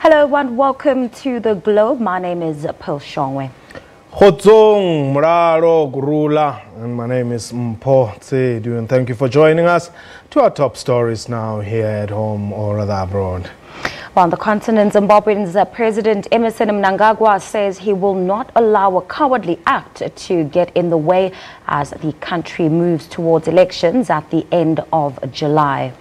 Hello and welcome to The Globe. My name is Pearl Shongwe. Khotsong Mraro Gurula, and my name is Mpho Tsedu, and thank you for joining us to our top stories now here at home or rather abroad. On the continent, Zimbabwean's President Emmerson Mnangagwa says he will not allow a cowardly act to get in the way as the country moves towards elections at the end of July.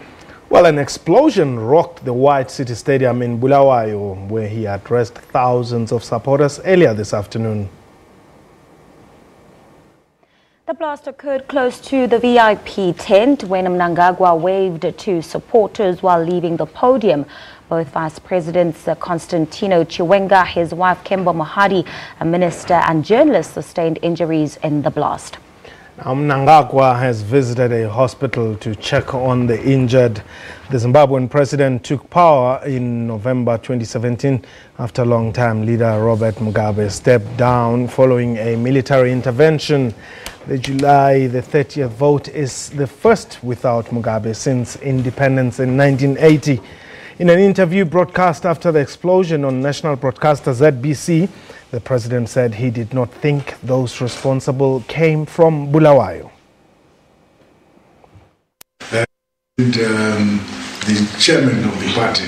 Well, an explosion rocked the White City Stadium in Bulawayo, where he addressed thousands of supporters earlier this afternoon. The blast occurred close to the VIP tent when Mnangagwa waved to supporters while leaving the podium. Both Vice Presidents Constantino Chiwenga, his wife Kembo Mohadi, a minister and journalist sustained injuries in the blast. Now, Mnangagwa has visited a hospital to check on the injured. The Zimbabwean president took power in November 2017 after long-time leader Robert Mugabe stepped down following a military intervention. The July the 30th vote is the first without Mugabe since independence in 1980. In an interview broadcast after the explosion on national broadcaster SABC, the president said he did not think those responsible came from Bulawayo. And the chairman of the party,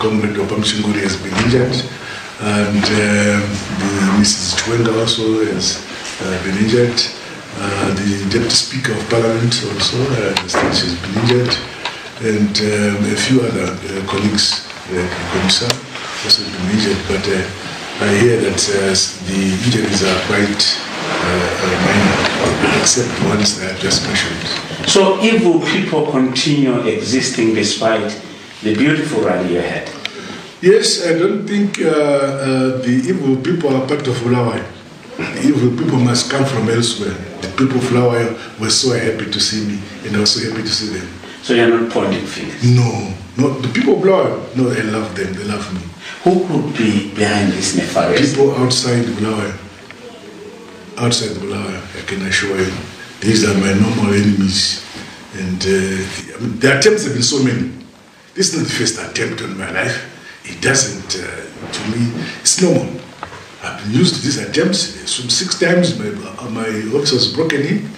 Comrade Opamshinguri, has been injured, and Mrs. Chiwenga also has been injured. The Deputy Speaker of Parliament also, she's been injured, and a few other colleagues, like the Commissioner, also been injured. But I hear that the injuries are quite minor, except the ones that I just mentioned. So evil people continue existing despite the beautiful rally ahead? Yes, I don't think the evil people are part of Bulawayo. The evil people must come from elsewhere. The people of Bulawayo were so happy to see me, and I was so happy to see them. So you're not pointing fingers? No, the people of Bulawayo, no, I love them, they love me. Who could be behind this nefarious? People outside Bulawayo. Outside Bulawayo, I can assure you. These are my normal enemies. And the attempts have been so many. This is not the first attempt on my life. It doesn't, to me, it's normal. I've been used to these attempts. 6 times my office was broken in.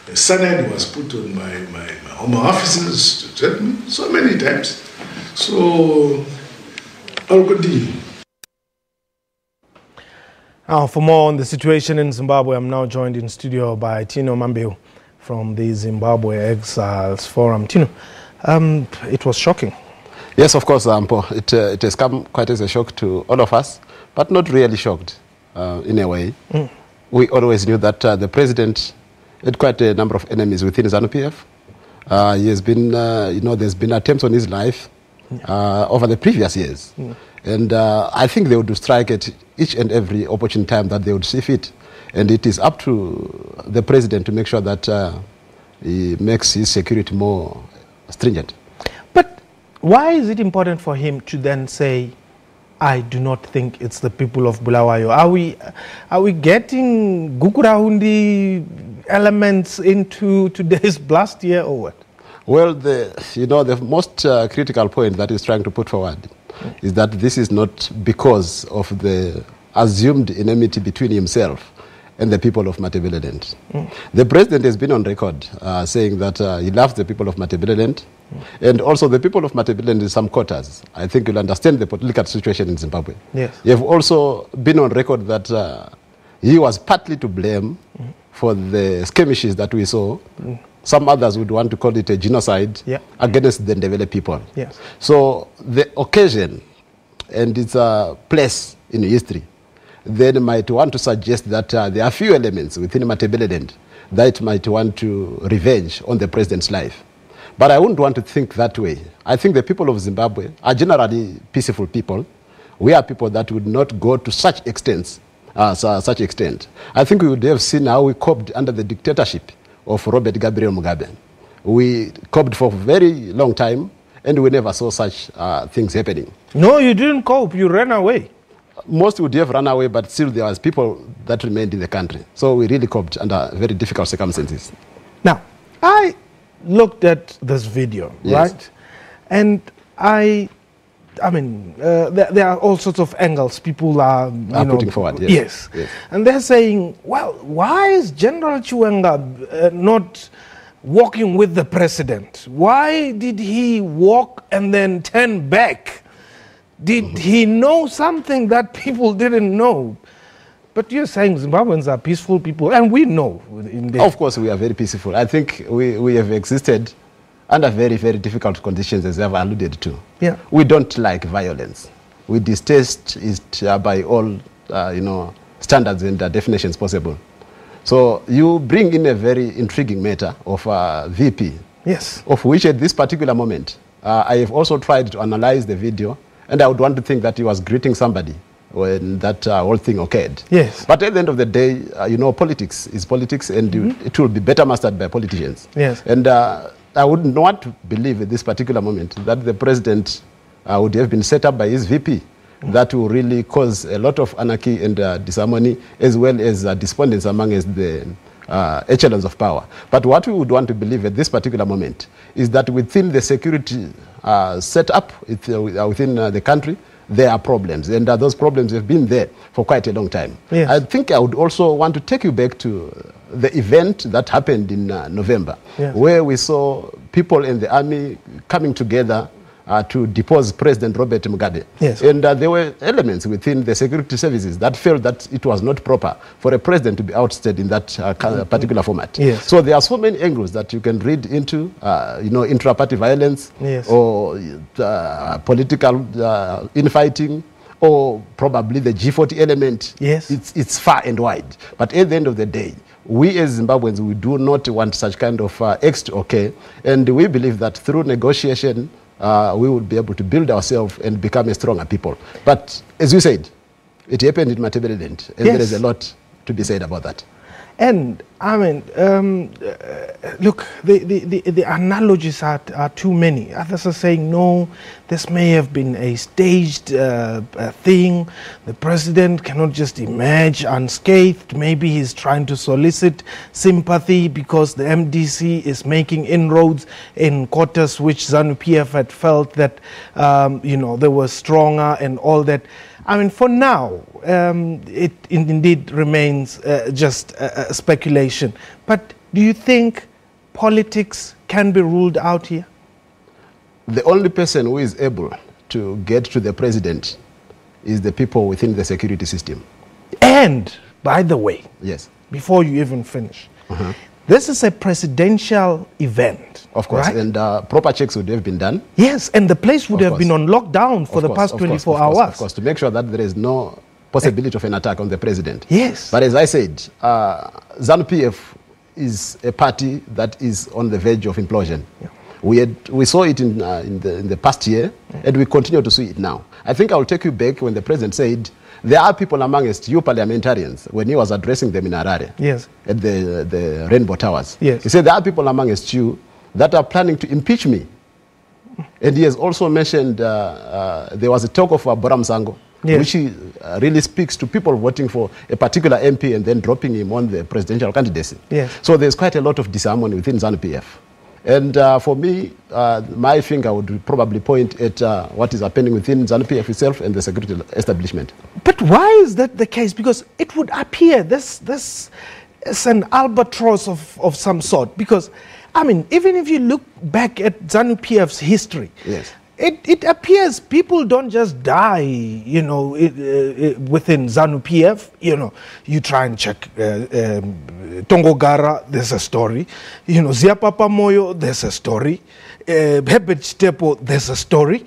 A cyanide was put on my home offices to threaten me so many times. So I'll continue. Now, for more on the situation in Zimbabwe, I'm now joined in studio by Tino Mombe from the Zimbabwe Exiles Forum. Tino, it was shocking. Yes, of course, it has come quite as a shock to all of us, but not really shocked in a way. We always knew that the president had quite a number of enemies within ZANU-PF. He has been, there's been attempts on his life over the previous years. And I think they would strike at each and every opportune time that they would see fit. And it is up to the president to make sure that he makes his security more stringent. But why is it important for him to then say, I do not think it's the people of Bulawayo? Are we getting Gukurahundi elements into today's blast here or what? Well, the most critical point that he's trying to put forward is that this is not because of the assumed enmity between himself and the people of Matabeleland. The president has been on record saying that he loves the people of Matabeleland, and also the people of Matabeleland in some quarters. I think you'll understand the political situation in Zimbabwe. Yes. You have also been on record that he was partly to blame for the skirmishes that we saw. Some others would want to call it a genocide against the Ndebele people. Yes. So the occasion and its place in history then might want to suggest that there are few elements within Matabeleland that might want to revenge on the president's life. But I wouldn't want to think that way. I think the people of Zimbabwe are generally peaceful people. We are people that would not go to such extent. I think we would have seen how we coped under the dictatorship of Robert Mugabe. We coped for a very long time, and we never saw such things happening. No, you didn't cope. You ran away. Most would have run away, but still there was people that remained in the country. So we really coped under very difficult circumstances. Now, I looked at this video, right? And I I mean, there are all sorts of angles people are putting forward. Yes. And they're saying, well, why is General Chiwenga not walking with the president? Why did he walk and then turn back? Did he know something that people didn't know? But you're saying Zimbabweans are peaceful people, and we know. Of course, we are very peaceful. I think we have existed under very, very difficult conditions, as I've alluded to. Yeah. We don't like violence. We detest it by all, standards and definitions possible. So you bring in a very intriguing matter of VP. Yes. Of which at this particular moment, I have also tried to analyze the video, and I would want to think that he was greeting somebody when that whole thing occurred. Yes. But at the end of the day, politics is politics, and it will be better mastered by politicians. Yes. And I would not believe at this particular moment that the president would have been set up by his VP. That will really cause a lot of anarchy and disharmony, as well as despondence among the echelons of power. But what we would want to believe at this particular moment is that within the security set up within the country, there are problems, and those problems have been there for quite a long time. Yes. I think I would also want to take you back to the event that happened in November, yes, where we saw people in the army coming together to depose President Robert Mugabe. Yes. And there were elements within the security services that felt that it was not proper for a president to be ousted in that particular format. Yes. So there are so many angles that you can read into, intra-party violence, yes, or political infighting, or probably the G40 element. Yes. It's far and wide. But at the end of the day, we as Zimbabweans, we do not want such kind of X to occur. And we believe that through negotiation, we would be able to build ourselves and become a stronger people. But as you said, it happened in Matabeleland, and yes, there is a lot to be said about that. And I mean, look, the analogies are too many. Others are saying, no, this may have been a staged thing. The president cannot just emerge unscathed. Maybe he's trying to solicit sympathy because the MDC is making inroads in quarters which ZANU-PF had felt that, they were stronger and all that. I mean, for now, it indeed remains just speculation. But do you think politics can be ruled out here? The only person who is able to get to the president is the people within the security system. And, by the way, yes, before you even finish, this is a presidential event. Of course, right? And proper checks would have been done. Yes, and the place would have been on lockdown for the past 24 hours. Of course, to make sure that there is no possibility of an attack on the president. Yes. But as I said, ZANU-PF is a party that is on the verge of implosion. Yeah. We saw it in the past year, and we continue to see it now. I think I will take you back when the president said, there are people amongst you parliamentarians, when he was addressing them in Harare, yes, at the Rainbow Towers. Yes. He said, there are people amongst you that are planning to impeach me. And he has also mentioned there was a talk of Boram Sango, yes, which he really speaks to people voting for a particular MP and then dropping him on the presidential candidacy. Yes. So there's quite a lot of disharmony within ZANU-PF. And for me, my finger would probably point at what is happening within ZANU-PF itself and the security establishment. But why is that the case? Because it would appear this is an albatross of some sort. Because, I mean, even if you look back at ZANU-PF's history, yes, it appears people don't just die, within ZANU-PF. You try and check Tongogara, there's a story. Ziapapa Moyo, there's a story. Herbert Chitepo, there's a story.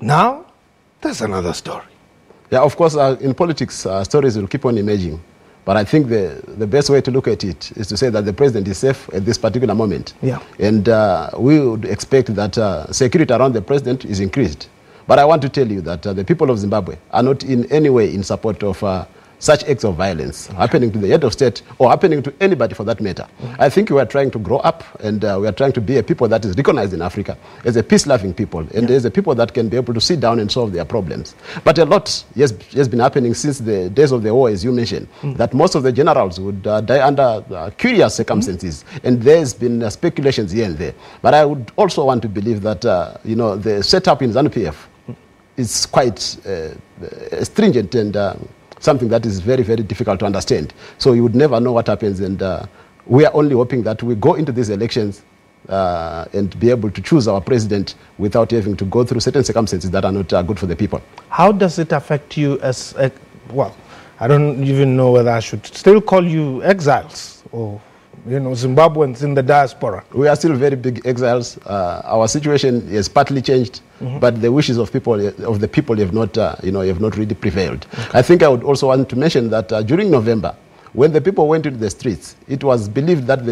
Now, there's another story. Yeah, of course, in politics, stories will keep on emerging. But I think the best way to look at it is to say that the president is safe at this particular moment. Yeah. And we would expect that security around the president is increased. But I want to tell you that the people of Zimbabwe are not in any way in support of such acts of violence happening to the head of state or happening to anybody for that matter. I think we are trying to grow up, and we are trying to be a people that is recognized in Africa as a peace-loving people, and as a people that can be able to sit down and solve their problems. But a lot has been happening since the days of the war, as you mentioned, that most of the generals would die under curious circumstances, and there's been speculations here and there. But I would also want to believe that the setup in ZANU-PF is quite stringent and something that is very, very difficult to understand. So you would never know what happens, and we are only hoping that we go into these elections and be able to choose our president without having to go through certain circumstances that are not good for the people. How does it affect you as, well, I don't even know whether I should still call you exiles or, you know, Zimbabweans in the diaspora? We are still very big exiles. Our situation has partly changed, but the wishes of the people have not, have not really prevailed. Okay. I think I would also want to mention that during November, when the people went into the streets, it was believed that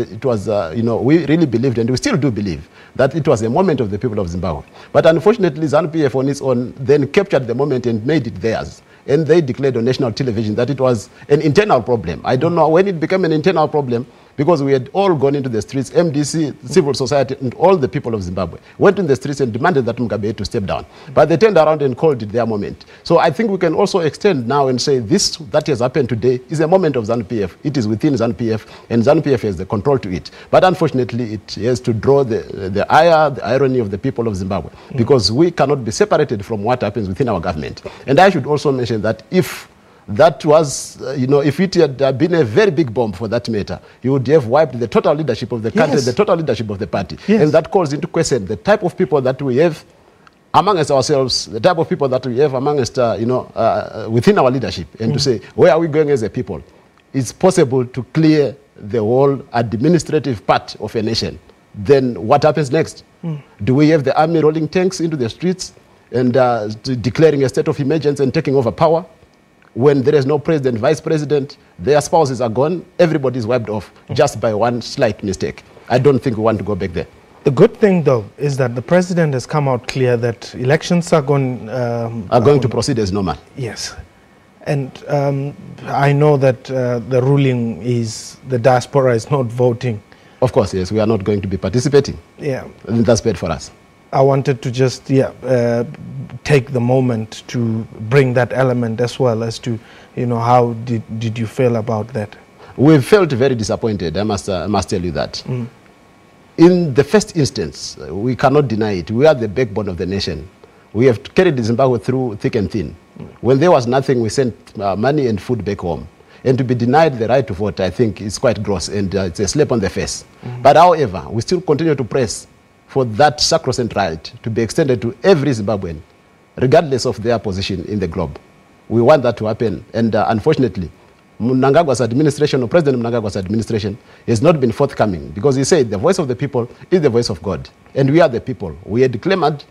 we really believed, and we still do believe, that it was a moment of the people of Zimbabwe. But unfortunately, ZANU-PF on its own then captured the moment and made it theirs. And they declared on national television that it was an internal problem. I don't know when it became an internal problem, because we had all gone into the streets, MDC, civil society, and all the people of Zimbabwe went in the streets and demanded that Mugabe to step down. But they turned around and called it their moment. So I think we can also extend now and say this that has happened today is a moment of ZANU-PF. It is within ZANU-PF, and ZANU-PF has the control to it. But unfortunately, it has to draw the irony of the people of Zimbabwe, because we cannot be separated from what happens within our government. And I should also mention that if that was, if it had been a very big bomb for that matter, you would have wiped the total leadership of the country, the total leadership of the party. Yes. And that calls into question the type of people that we have amongst ourselves, the type of people that we have amongst, within our leadership, and to say, where are we going as a people? It's possible to clear the whole administrative part of a nation. Then what happens next? Do we have the army rolling tanks into the streets and declaring a state of emergency and taking over power? When there is no president, vice president, their spouses are gone, everybody is wiped off just by one slight mistake. I don't think we want to go back there. The good thing, though, is that the president has come out clear that elections are going to proceed as normal. Yes. And I know that the ruling is the diaspora is not voting. Of course, yes, we are not going to be participating. Yeah. And that's bad for us. I wanted to just take the moment to bring that element as well as to, how did you feel about that? We felt very disappointed, I must tell you that. In the first instance, we cannot deny it. We are the backbone of the nation. We have carried Zimbabwe through thick and thin. When there was nothing, we sent money and food back home. And to be denied the right to vote, I think, is quite gross, and it's a slap on the face. But however, we still continue to press for that sacrosanct right to be extended to every Zimbabwean, regardless of their position in the globe. We want that to happen, and unfortunately, Mnangagwa's administration, or President Mnangagwa's administration, has not been forthcoming, because he said the voice of the people is the voice of God, and we are the people. We had claimed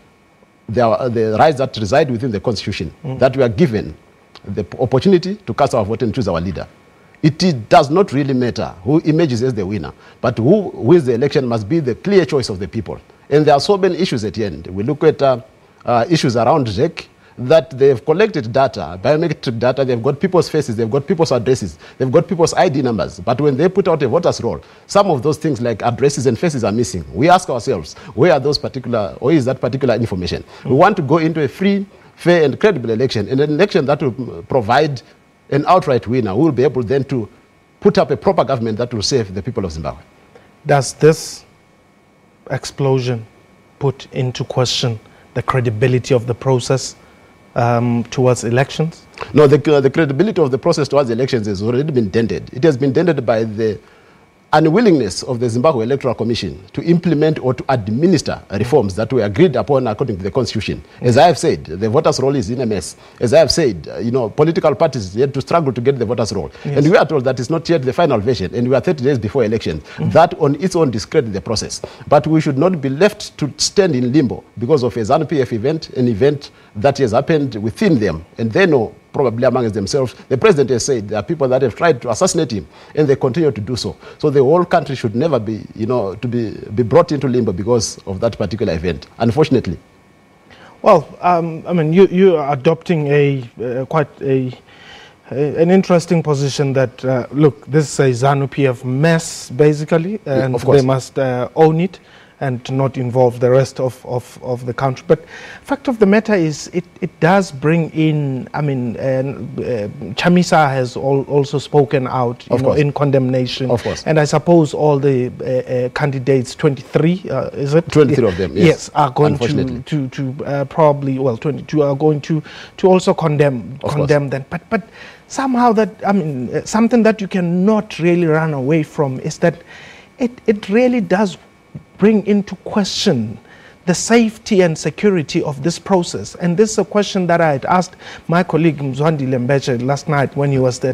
the rights that reside within the Constitution, that we are given the opportunity to cast our vote and choose our leader. It does not really matter who emerges as the winner, but who wins the election must be the clear choice of the people. And there are so many issues at the end. We look at issues around ZEC, that they've collected data, biometric data, they've got people's faces, they've got people's addresses, they've got people's ID numbers. But when they put out a voter's roll, some of those things like addresses and faces are missing. We ask ourselves, where are those particular, or is that particular information? We want to go into a free, fair and credible election, and an election that will provide an outright winner. We will be able then to put up a proper government that will save the people of Zimbabwe. Does this explosion put into question the credibility of the process towards elections? No, the credibility of the process towards elections has already been dented. It has been dented by the unwillingness of the Zimbabwe Electoral Commission to implement or to administer reforms that were agreed upon according to the Constitution. As I have said, the voters' roll is in a mess. As I have said, political parties had to struggle to get the voters' roll. Yes. And we are told that it's not yet the final version, and we are 30 days before election. That on its own discredits the process. But we should not be left to stand in limbo because of a ZANU-PF event, an event that has happened within them, and they know probably amongst themselves. The president has said there are people that have tried to assassinate him, and they continue to do so. So the whole country should never be, to be brought into limbo because of that particular event, unfortunately. Well, you are adopting quite an interesting position that, look, this is a ZANU-PF mess, basically, and they must own it. and not involve the rest of the country. But fact of the matter is, it does bring in, I mean, Chamisa has also spoken out in condemnation. Of course. And I suppose all the candidates, 23, is it? 23 of them, yes, are going to probably, well, 22 are going to also condemn them. But somehow that, I mean, something that you cannot really run away from is that it really does bring into question the safety and security of this process. And this is a question that I had asked my colleague Mzwandi Lembeche last night when he was in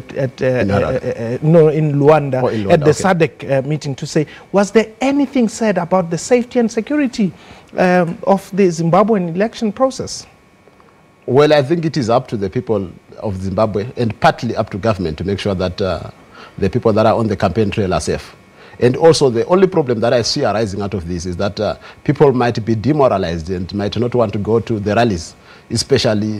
Luanda, at the SADC meeting, to say, was there anything said about the safety and security of the Zimbabwean election process? Well, I think it is up to the people of Zimbabwe and partly up to government to make sure that the people that are on the campaign trail are safe. And also, the only problem that I see arising out of this is that people might be demoralized and might not want to go to the rallies, especially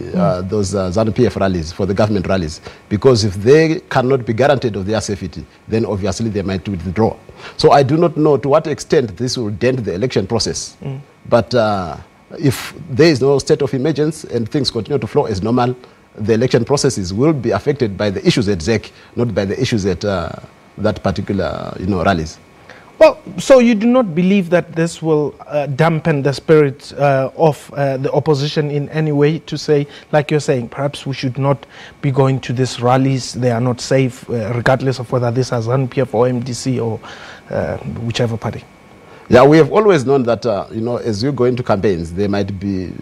those ZANU-PF rallies, for the government rallies, because if they cannot be guaranteed of their safety, then obviously they might withdraw. So I do not know to what extent this will dent the election process. But if there is no state of emergency and things continue to flow as normal, the election processes will be affected by the issues at ZEC, not by the issues at that particular, rallies. Well, so you do not believe that this will dampen the spirit of the opposition in any way, to say, like you're saying, perhaps we should not be going to these rallies, they are not safe, regardless of whether this is ZANU-PF or MDC or whichever party? Yeah, we have always known that, as you go into campaigns, there might be,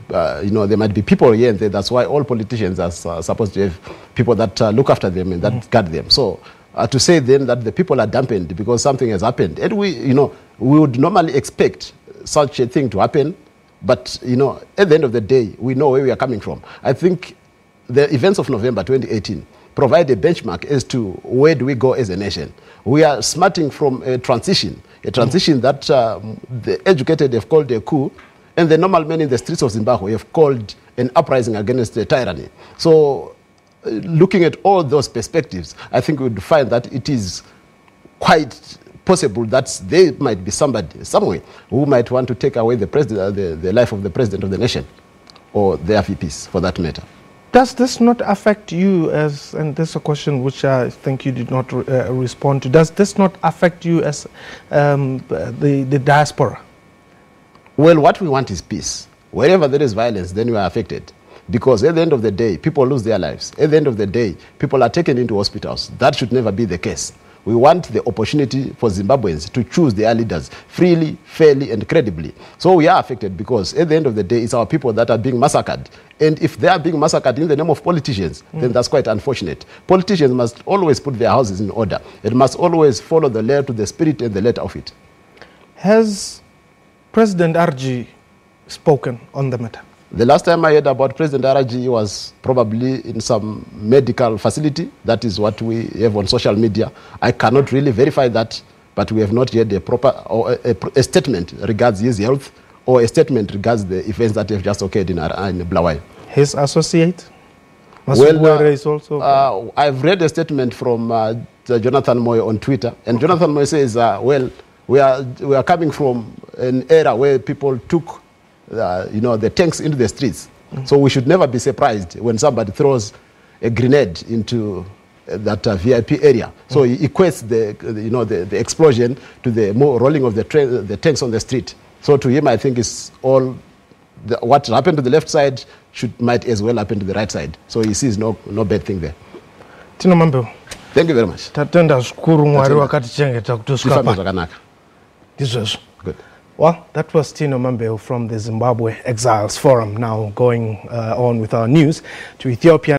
there might be people here and there. That's why all politicians are supposed to have people that look after them and that guard them. So to say then that the people are dampened because something has happened, and we would normally expect such a thing to happen, but, at the end of the day, we know where we are coming from. I think the events of November 2018 provide a benchmark as to where do we go as a nation. We are smarting from a transition that the educated have called a coup, and the normal men in the streets of Zimbabwe have called an uprising against the tyranny. So looking at all those perspectives, I think we would find that it is quite possible that there might be somebody somewhere who might want to take away the president, the life of the president of the nation, or the VPs for that matter. Does this not affect you as, and this is a question which I think you did not respond to, does this not affect you as the diaspora? Well, what we want is peace. Wherever there is violence, then we are affected. Because at the end of the day, people lose their lives. At the end of the day, people are taken into hospitals. That should never be the case. We want the opportunity for Zimbabweans to choose their leaders freely, fairly, and credibly. So we are affected because at the end of the day, it's our people that are being massacred. And if they are being massacred in the name of politicians, then that's quite unfortunate. Politicians must always put their houses in order. It must always follow the letter to the spirit and the letter of it. Has President RG spoken on the matter? The last time I heard about President RG was probably in some medical facility. That is what we have on social media. I cannot really verify that, but we have not yet a proper or a statement regards his health or a statement regards the events that have just occurred in Bulawayo. His associate? Is also I've read a statement from Jonathan Moyo on Twitter, and Jonathan Moyo says, well, we are coming from an era where people took the tanks into the streets. So we should never be surprised when somebody throws a grenade into that VIP area. So he equates the explosion to the more rolling of the tanks on the street. So to him, I think it's all what happened to the left side might as well happen to the right side. So he sees no bad thing there. Tino Mombe. Thank you very much. Good. Well, that was Tino Mombe from the Zimbabwe Exiles Forum, now going on with our news to Ethiopia.